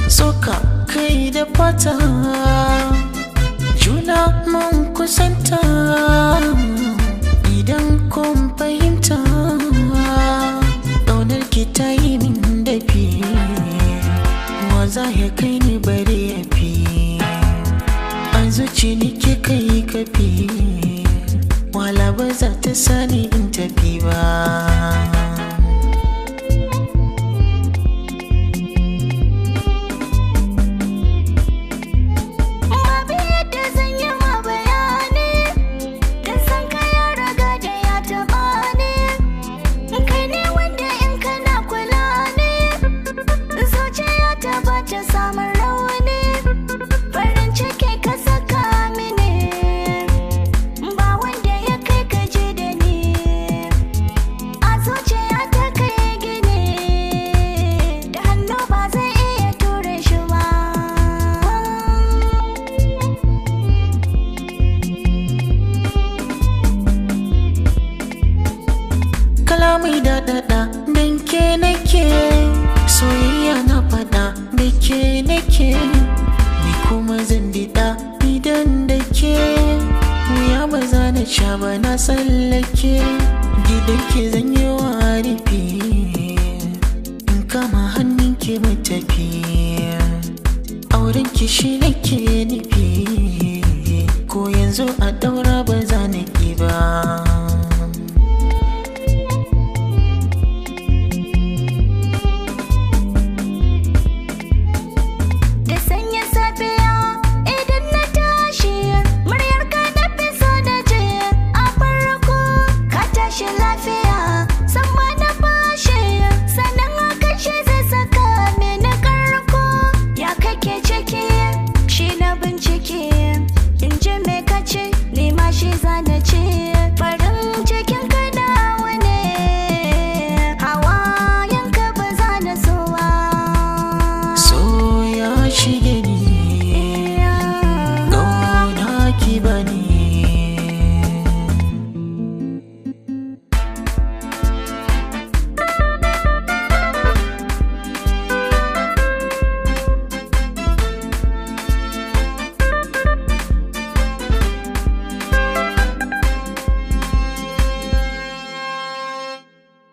Soka kai da fata juna mun kusanta idan kun fahimta ƙaunar ki ta yi min dafi wa za ya kai ni bare ya fi an zuci ni ke kai kafi wala ba za ta sani in tafi ba. Mai daɗaɗa don ke nake soyayya na faɗa da ke nake ni kuma zan diɗa idan da ke wuya ba za na sha ba na tsallake gidan ke zan yi wa rufi in kama hannun ki mu tafi auren ki shi nake nufi ko yanzu a ɗaura ba za na ƙi ba.